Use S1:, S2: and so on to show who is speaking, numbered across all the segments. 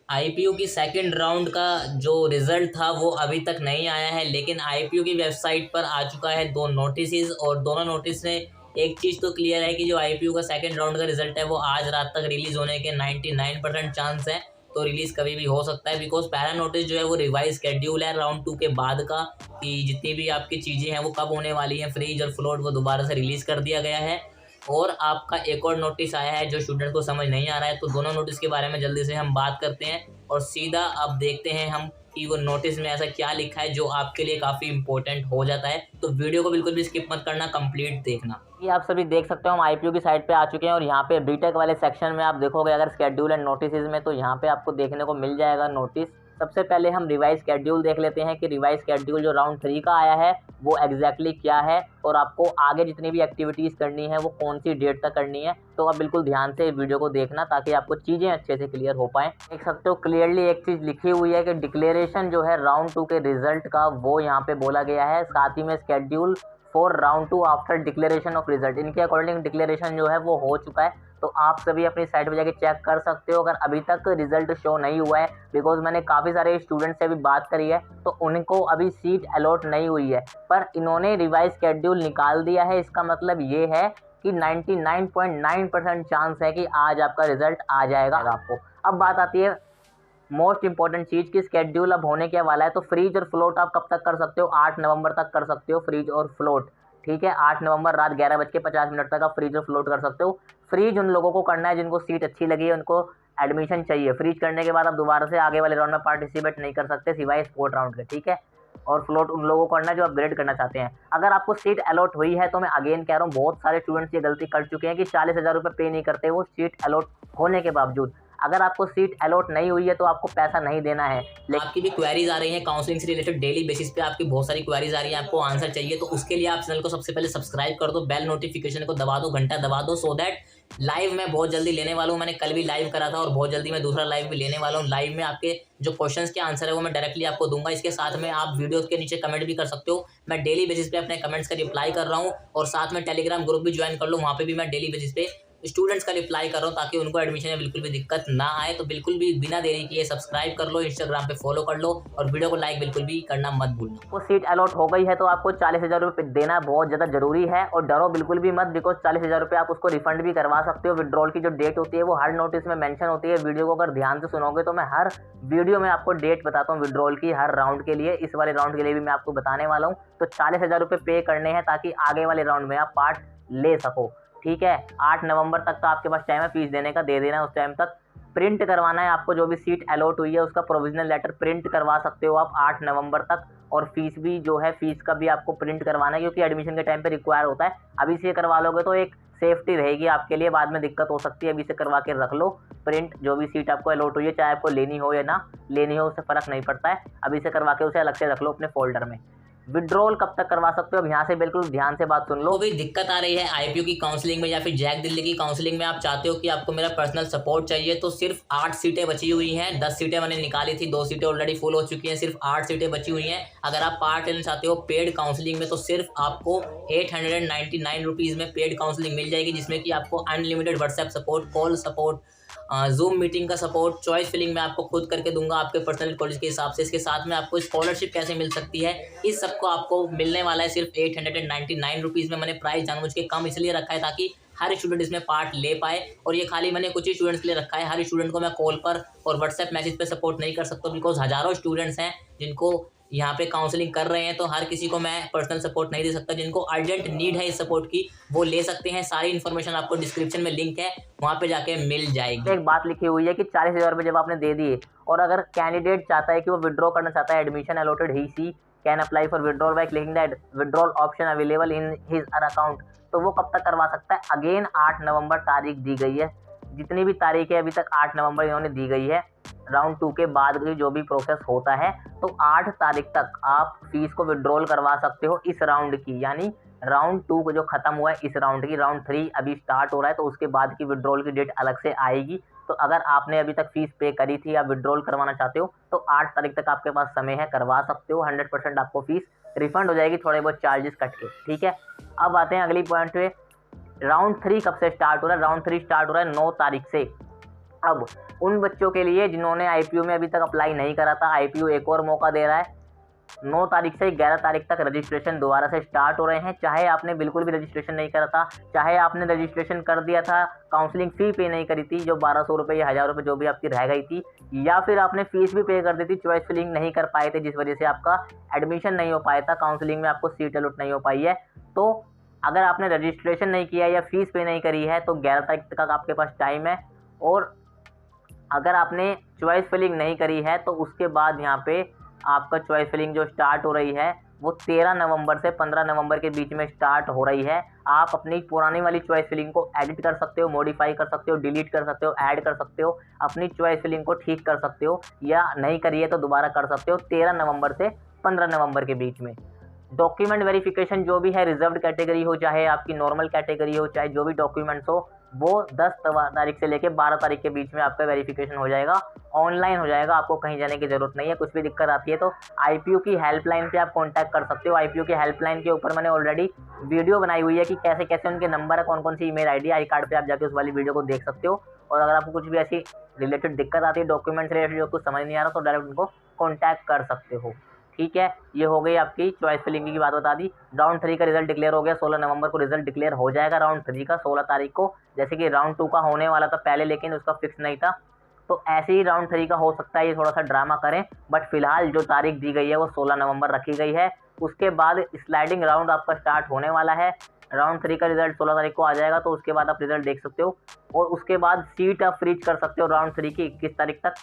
S1: IPO की second round का जो रिजल्ट था वो अभी तक नहीं आया है, लेकिन आईपीओ की वेबसाइट पर आ चुका है दो नोटिस, और दोनों नोटिस में एक चीज़ तो क्लियर है कि जो आईपीओ का सेकंड राउंड का रिजल्ट है वो आज रात तक रिलीज होने के 99% चांस है। तो रिलीज कभी भी हो सकता है, बिकॉज पहला नोटिस जो है वो रिवाइज शेड्यूल है राउंड 2 के बाद का, कि जितनी भी आपकी चीज़ें हैं वो कब होने वाली हैं फ्रीज और फ्लोट, वो दोबारा से रिलीज कर दिया गया है। और आपका एक और नोटिस आया है जो स्टूडेंट को समझ नहीं आ रहा है, तो दोनों नोटिस के बारे में जल्दी से हम बात करते हैं और सीधा अब देखते हैं हम कि वो नोटिस में ऐसा क्या लिखा है जो आपके लिए काफ़ी इंपॉर्टेंट हो जाता है। तो वीडियो को बिल्कुल भी स्किप मत करना, कंप्लीट देखना।
S2: ये आप सभी देख सकते हो, हम आईपीओ की साइट पे आ चुके हैं और यहाँ पे बीटेक वाले सेक्शन में आप देखोगे अगर स्केड्यूल एंड नोटिस में, तो यहाँ पे आपको देखने को मिल जाएगा नोटिस। सबसे पहले हम रिवाइज शेड्यूल देख लेते हैं कि रिवाइज शेड्यूल जो राउंड 3 का आया है वो एग्जैक्टली क्या है और आपको आगे जितनी भी एक्टिविटीज़ करनी है वो कौन सी डेट तक करनी है। तो आप बिल्कुल ध्यान से वीडियो को देखना ताकि आपको चीज़ें अच्छे से क्लियर हो पाएँ। देख सकते हो क्लियरली एक चीज़ लिखी हुई है कि डिक्लेरेशन जो है राउंड 2 के रिजल्ट का वो यहाँ पे बोला गया है, साथ ही में schedule for round 2 after declaration of result. इनके अकॉर्डिंग डिक्लेरेशन जो है वो हो चुका है, तो आप सभी अपनी साइट पे जाके चेक कर सकते हो अगर अभी तक रिजल्ट शो नहीं हुआ है। बिकॉज मैंने काफ़ी सारे स्टूडेंट से अभी बात करी है तो उनको अभी सीट अलॉट नहीं हुई है, पर इन्होंने रिवाइज शेड्यूल निकाल दिया है। इसका मतलब ये है कि 99.9% चांस है कि आज आपका रिजल्ट आ जाएगा आपको। अब बात आती है मोस्ट इंपॉर्टेंट चीज़ की स्केड्यूल अब होने क्या वाला है। तो फ्रीज और फ्लोट आप कब तक कर सकते हो? 8 नवंबर तक कर सकते हो फ्रीज और फ्लोट। ठीक है, 8 नवंबर रात 11:50 तक आप फ्रीज और फ्लोट कर सकते हो। फ्रीज उन लोगों को करना है जिनको सीट अच्छी लगी है, उनको एडमिशन चाहिए। फ्रीज करने के बाद आप दोबारा से आगे वाले राउंड में पार्टिसिपेट नहीं कर सकते सिवाय स्पोर्ट राउंड के। ठीक है, और फ्लोट उन लोगों को करना है जो अपग्रेड करना चाहते हैं। अगर आपको सीट अलॉट हुई है तो मैं अगेन कह रहा हूँ, बहुत सारे स्टूडेंट्स ये गलती कर चुके हैं कि 40,000 रुपये पे नहीं करते वो सीट अलॉट होने के बावजूद। अगर आपको सीट अलॉट नहीं हुई है तो आपको पैसा नहीं देना है।
S1: आपकी भी क्वेरीज आ रही हैं काउंसलिंग से रिलेटेड, डेली बेसिस पे आपकी बहुत सारी क्वेरीज आ रही हैं, आपको आंसर चाहिए, तो उसके लिए आप चैनल को सबसे पहले सब्सक्राइब कर दो, बेल नोटिफिकेशन को दबा दो, घंटा दबा दो, सो दैट लाइव मैं बहुत जल्दी लेने वाला हूँ। मैंने कल भी लाइव करा था और बहुत जल्दी मैं दूसरा लाइव भी लेने वाला हूँ। लाइव में आपके जो क्वेश्चंस के आंसर है वो मैं डायरेक्टली आपको दूंगा। इसके साथ में आप वीडियो के नीचे कमेंट भी कर सकते हो, मैं डेली बेसिस पे अपने कमेंट्स का रिप्लाई कर रहा हूँ। और साथ में टेलीग्राम ग्रुप भी ज्वाइन कर लो, वहाँ पे भी मैं डेली बेसिस पे स्टूडेंट्स का रिप्लाई कर रहा हूँ ताकि उनको एडमिशन में बिल्कुल भी दिक्कत ना आए। तो बिल्कुल भी बिना देरी किए सब्सक्राइब कर लो, इंस्टाग्राम पे फॉलो कर लो और वीडियो को लाइक बिल्कुल भी करना मत भूलना।
S2: वो सीट अलॉट हो गई है तो आपको 40,000 रुपये देना बहुत ज़्यादा जरूरी है और डरो बिल्कुल भी मत, बिकॉज 40,000 रुपये आप उसको रिफंड भी करवा सकते हो। विड्रॉल की जो डेट होती है वो हर नोटिस में मेंशन होती है। वीडियो को अगर ध्यान से सुनोगे तो मैं हर वीडियो में आपको डेट बताता हूँ विड्रॉल की, हर राउंड के लिए। इस वाले राउंड के लिए भी मैं आपको बताने वाला हूँ। तो 40,000 रुपये पे करने हैं ताकि आगे वाले राउंड में आप पार्ट ले सको। ठीक है, 8 नवंबर तक का आपके पास टाइम है फीस देने का, दे देना उस टाइम तक। प्रिंट करवाना है आपको, जो भी सीट अलॉट हुई है उसका प्रोविजनल लेटर प्रिंट करवा सकते हो आप 8 नवंबर तक। और फीस भी जो है, फीस का भी आपको प्रिंट करवाना है क्योंकि एडमिशन के टाइम पे रिक्वायर होता है। अभी से करवा लोगे तो एक सेफ्टी रहेगी आपके लिए, बाद में दिक्कत हो सकती है। अभी से करवा के रख लो प्रिंट, जो भी सीट आपको अलॉट हुई है, चाहे आपको लेनी हो या ना लेनी हो उससे फ़र्क नहीं पड़ता है। अभी से करवा के उसे अलग से रख लो अपने फोल्डर में। विड्रॉल कब तक करवा सकते हो? अब यहाँ से बिल्कुल ध्यान से बात सुन लो।
S1: तो भी दिक्कत आ रही है आईपीओ की काउंसलिंग में या फिर जैक दिल्ली की काउंसलिंग में, आप चाहते हो कि आपको मेरा पर्सनल सपोर्ट चाहिए, तो सिर्फ 8 सीटें बची हुई हैं। 10 सीटें मैंने निकाली थी, 2 सीटें ऑलरेडी फुल हो चुकी हैं, सिर्फ 8 सीटें बची हुई हैं। अगर आप पार्ट लेना चाहते हो पेड काउंसलिंग में तो सिर्फ आपको 899 रुपीज़ में पेड काउंसलिंग मिल जाएगी, जिसमें कि आपको unlimited WhatsApp support, call support, zoom meeting का सपोर्ट, चॉइस फिलिंग मैं आपको खुद करके दूंगा आपके पर्सनल कॉलेज के हिसाब से। इसके साथ में आपको स्कॉलरशिप कैसे मिल सकती है, इस सबको आपको मिलने वाला है सिर्फ 899 रुपीज़ में। मैंने प्राइस जानबूझ के कम इसलिए रखा है ताकि हर स्टूडेंट इसमें पार्ट ले पाए, और ये खाली मैंने कुछ ही स्टूडेंट्स के लिए रखा है। हर स्टूडेंट को मैं कॉल पर और व्हाट्सएप मैसेज पर सपोर्ट नहीं कर सकता, बिकॉज हज़ारों स्टूडेंट्स हैं जिनको यहाँ पे काउंसलिंग कर रहे हैं, तो हर किसी को मैं पर्सनल सपोर्ट नहीं दे सकता। जिनको अर्जेंट नीड है इस सपोर्ट की वो ले सकते हैं। सारी इन्फॉर्मेशन आपको डिस्क्रिप्शन में लिंक है, वहाँ पे जाके मिल जाएगी।
S2: एक बात लिखी हुई है कि 40,000 रुपये जब आपने दे दिए और अगर कैंडिडेट चाहता है कि वो विड्रॉ करना चाहता है, admission allotted he she can apply for withdrawal by clicking that withdrawal option available in his account. तो वो कब तक करवा सकता है? अगेन 8 नवंबर तारीख दी गई है। जितनी भी तारीख है अभी तक 8 नवंबर इन्होंने दी गई है। राउंड 2 के बाद की जो भी प्रोसेस होता है, तो 8 तारीख तक आप फीस को विड्रॉल करवा सकते हो इस राउंड की, यानी राउंड 2 को जो खत्म हुआ है इस राउंड की। राउंड 3 अभी स्टार्ट हो रहा है तो उसके बाद की विड्रॉल की डेट अलग से आएगी। तो अगर आपने अभी तक फीस पे करी थी या विड्रॉल करवाना चाहते हो तो 8 तारीख तक आपके पास समय है, करवा सकते हो। 100% आपको फीस रिफंड हो जाएगी, थोड़े बहुत चार्जेस कट के। ठीक है, अब आते हैं अगली पॉइंट पे। राउंड 3 कब से स्टार्ट हो रहा है? राउंड 3 स्टार्ट हो रहा है 9 तारीख से। अब उन बच्चों के लिए जिन्होंने आईपीयू में अभी तक अप्लाई नहीं करा था, आईपीयू एक और मौका दे रहा है। 9 तारीख से 11 तारीख तक रजिस्ट्रेशन दोबारा से स्टार्ट हो रहे हैं। चाहे आपने बिल्कुल भी रजिस्ट्रेशन नहीं करा था, चाहे आपने रजिस्ट्रेशन कर दिया था, काउंसलिंग फ़ी पे नहीं करी थी जो 1200 रुपये या 1000 रुपये जो भी आपकी रह गई थी, या फिर आपने फ़ीस भी पे कर दी थी, चॉइस फिलिंग नहीं कर पाए थे जिस वजह से आपका एडमिशन नहीं हो पाया था, काउंसलिंग में आपको सीट अलॉट नहीं हो पाई है। तो अगर आपने रजिस्ट्रेशन नहीं किया या फ़ीस पे नहीं करी है तो 11 तारीख तक आपके पास टाइम है। और अगर आपने चॉइस फिलिंग नहीं करी है तो उसके बाद यहाँ पे आपका चॉइस फिलिंग जो स्टार्ट हो रही है वो 13 नवंबर से 15 नवंबर के बीच में स्टार्ट हो रही है। आप अपनी पुरानी वाली चॉइस फिलिंग को एडिट कर सकते हो, मॉडिफाई कर सकते हो, डिलीट कर सकते हो, ऐड कर सकते हो, अपनी चॉइस फिलिंग को ठीक कर सकते हो, या नहीं करी है तो दोबारा कर सकते हो 13 नवंबर से 15 नवंबर के बीच में। डॉक्यूमेंट वेरिफिकेशन जो भी है, रिजर्व्ड कैटेगरी हो चाहे आपकी नॉर्मल कैटेगरी हो, चाहे जो भी डॉक्यूमेंट्स हो, वो 10 तारीख से लेकर 12 तारीख के बीच में आपका वेरिफिकेशन हो जाएगा, ऑनलाइन हो जाएगा। आपको कहीं जाने की ज़रूरत नहीं है। कुछ भी दिक्कत आती है तो आईपीयू की हेल्पलाइन पे आप कांटेक्ट कर सकते हो। आईपीयू की हेल्पलाइन के ऊपर मैंने ऑलरेडी वीडियो बनाई हुई है कि कैसे कैसे उनके नंबर है, कौन कौन सी ईमेल आईडी, आई कार्ड पे आप जाके उस वाली वीडियो को देख सकते हो। और अगर आपको कुछ भी ऐसी रिलेटेड दिक्कत आती है, डॉक्यूमेंट्स रिलेटेड जो कुछ समझ नहीं आ रहा, तो डायरेक्ट उनको कॉन्टैक्ट कर सकते हो। ठीक है, ये हो गई आपकी चॉइस फिलिंग की बात बता दी। राउंड 3 का रिजल्ट डिक्लेयर हो गया। 16 नवंबर को रिजल्ट डिक्लेयर हो जाएगा राउंड 3 का, 16 तारीख को। जैसे कि राउंड 2 का होने वाला था पहले, लेकिन उसका फिक्स नहीं था, तो ऐसे ही राउंड 3 का हो सकता है ये थोड़ा सा ड्रामा करें, बट फिलहाल जो तारीख दी गई है वो 16 नवंबर रखी गई है। उसके बाद स्लाइडिंग राउंड आपका स्टार्ट होने वाला है। राउंड 3 का रिजल्ट 16 तारीख को आ जाएगा, तो उसके बाद आप रिजल्ट देख सकते हो। और उसके बाद सीट आप फ्रीज कर सकते हो राउंड 3 की 21 तारीख तक,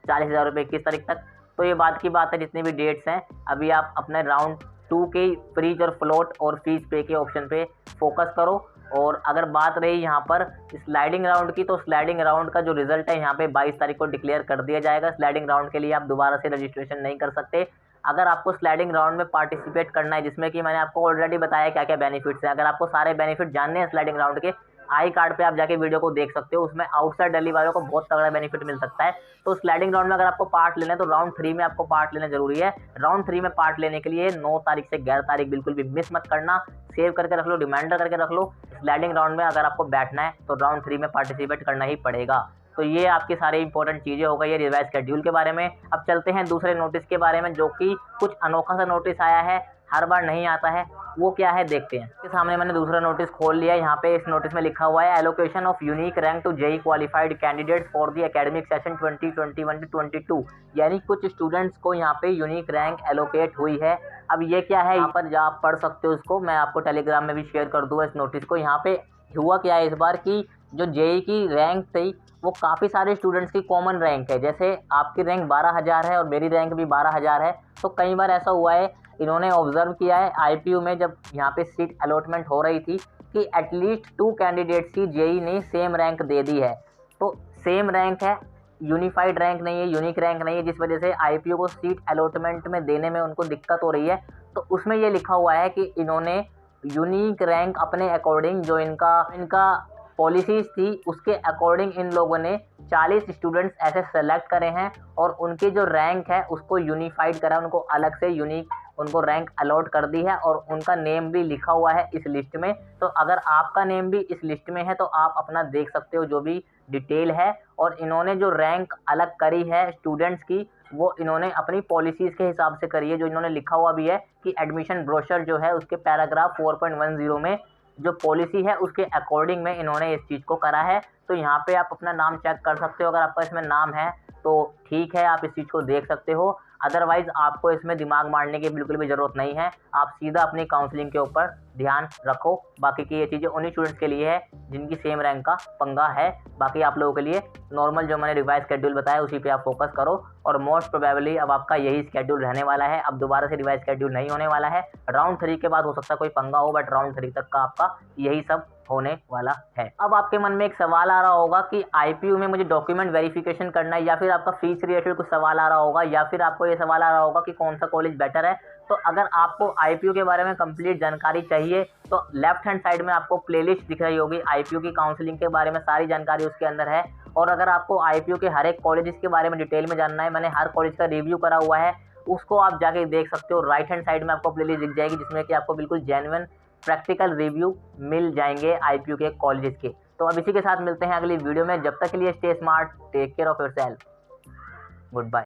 S2: 40,000 रुपये 21 तारीख तक। तो ये बात की बात है, जितनी भी डेट्स हैं अभी आप अपने राउंड 2 के फ्रीज और फ्लोट और फीस पे के ऑप्शन पे फोकस करो। और अगर बात रही यहाँ पर स्लाइडिंग राउंड की, तो स्लाइडिंग राउंड का जो रिजल्ट है यहाँ पे 22 तारीख को डिक्लेयर कर दिया जाएगा। स्लाइडिंग राउंड के लिए आप दोबारा से रजिस्ट्रेशन नहीं कर सकते। अगर आपको स्लाइडिंग राउंड में पार्टिसिपेट करना है, जिसमें कि मैंने आपको ऑलरेडी बताया क्या क्या बेनिफिट्स हैं, अगर आपको सारे बेनिफिट जानने हैं स्लाइडिंग राउंड के, आई कार्ड पे आप जाके वीडियो को देख सकते हो। उसमें आउटसाइड दिल्ली वालों को बहुत तगड़ा बेनिफिट मिल सकता है। तो स्लाइडिंग राउंड में अगर आपको पार्ट लेना है तो राउंड 3 में आपको पार्ट लेना जरूरी है। राउंड 3 में पार्ट लेने के लिए 9 तारीख से 11 तारीख बिल्कुल भी मिस मत करना। सेव करके रख लो, रिमाइंडर करके रख लो। स्लाइडिंग राउंड में अगर आपको बैठना है तो राउंड 3 में पार्टिसिपेट करना ही पड़ेगा। तो ये आपकी सारी इंपॉर्टेंट चीज़ें हो गई है रिवाइज शेड्यूल के बारे में। अब चलते हैं दूसरे नोटिस के बारे में, जो कि कुछ अनोखा सा नोटिस आया है, हर बार नहीं आता है। वो क्या है देखते हैं। इसके सामने मैंने दूसरा नोटिस खोल लिया है। यहाँ पे इस नोटिस में लिखा हुआ है allocation of unique rank to JEE qualified candidates for the academic session 2021-22, यानी कुछ स्टूडेंट्स को यहाँ पे यूनिक रैंक एलोकेट हुई है। अब ये क्या है, यहाँ पर आप पढ़ सकते हो उसको, मैं आपको टेलीग्राम में भी शेयर कर दूँगा इस नोटिस को। यहाँ पे हुआ क्या है इस बार की जो जेई की रैंक थी वो काफ़ी सारे स्टूडेंट्स की कॉमन रैंक है। जैसे आपकी रैंक 12,000 है और मेरी रैंक भी 12,000 है। तो कई बार ऐसा हुआ है, इन्होंने ऑब्जर्व किया है आईपीयू में जब यहाँ पे सीट अलॉटमेंट हो रही थी कि एटलीस्ट 2 कैंडिडेट्स की जेई ने सेम रैंक दे दी है। तो सेम रैंक है, यूनिफाइड रैंक नहीं है, यूनिक रैंक नहीं है, जिस वजह से आईपीयू को सीट अलॉटमेंट में देने में उनको दिक्कत हो रही है। तो उसमें ये लिखा हुआ है कि इन्होंने यूनिक रैंक अपने अकॉर्डिंग, जो इनका पॉलिसीज़ थी उसके अकॉर्डिंग इन लोगों ने 40 स्टूडेंट्स ऐसे सेलेक्ट करे हैं और उनकी जो रैंक है उसको यूनिफाइड करा, उनको अलग से यूनिक उनको रैंक अलॉट कर दी है और उनका नेम भी लिखा हुआ है इस लिस्ट में। तो अगर आपका नेम भी इस लिस्ट में है तो आप अपना देख सकते हो जो भी डिटेल है। और इन्होंने जो रैंक अलग करी है स्टूडेंट्स की, वो इन्होंने अपनी पॉलिसीज़ के हिसाब से करी है। जो इन्होंने लिखा हुआ भी है कि एडमिशन ब्रोशर जो है उसके पैराग्राफ 4.10 में जो पॉलिसी है उसके अकॉर्डिंग में इन्होंने इस चीज़ को करा है। तो यहाँ पे आप अपना नाम चेक कर सकते हो, अगर आपका इसमें नाम है तो ठीक है, आप इस चीज़ को देख सकते हो। अदरवाइज़ आपको इसमें दिमाग मारने की बिल्कुल भी ज़रूरत नहीं है। आप सीधा अपनी काउंसलिंग के ऊपर ध्यान रखो। बाकी की ये चीज़ें उन्हीं स्टूडेंट्स के लिए है जिनकी सेम रैंक का पंगा है। बाकी आप लोगों के लिए नॉर्मल जो मैंने रिवाइज शेड्यूल बताया उसी पे आप फोकस करो। और मोस्ट प्रोबेबली अब आपका यही शेड्यूल रहने वाला है। अब दोबारा से रिवाइज शेड्यूल नहीं होने वाला है। राउंड 3 के बाद हो सकता है कोई पंगा हो, बट राउंड 3 तक का आपका यही सब होने वाला है। अब आपके मन में एक सवाल आ रहा होगा कि आईपीयू में मुझे डॉक्यूमेंट वेरिफिकेशन करना है, या फिर आपका फीस रिलेटेड कुछ सवाल आ रहा होगा, या फिर आपको ये सवाल आ रहा होगा कि कौन सा कॉलेज बेटर है। तो अगर आपको आईपीयू के बारे में कंप्लीट जानकारी चाहिए तो लेफ्ट हैंड साइड में आपको प्लेलिस्ट दिख रही होगी, आईपीयू की काउंसलिंग के बारे में सारी जानकारी उसके अंदर है। और अगर आपको आईपीयू के हर एक कॉलेज के बारे में डिटेल में जानना है, मैंने हर कॉलेज का रिव्यू करा हुआ है, उसको आप जाके देख सकते हो। राइट हैंड साइड में आपको प्लेलिस्ट दिख जाएगी जिसमें कि आपको बिल्कुल जेन्युइन प्रैक्टिकल रिव्यू मिल जाएंगे आईपीयू के कॉलेजेस के। तो अब इसी के साथ मिलते हैं अगली वीडियो में। जब तक के लिए stay smart, take care of yourself, good bye.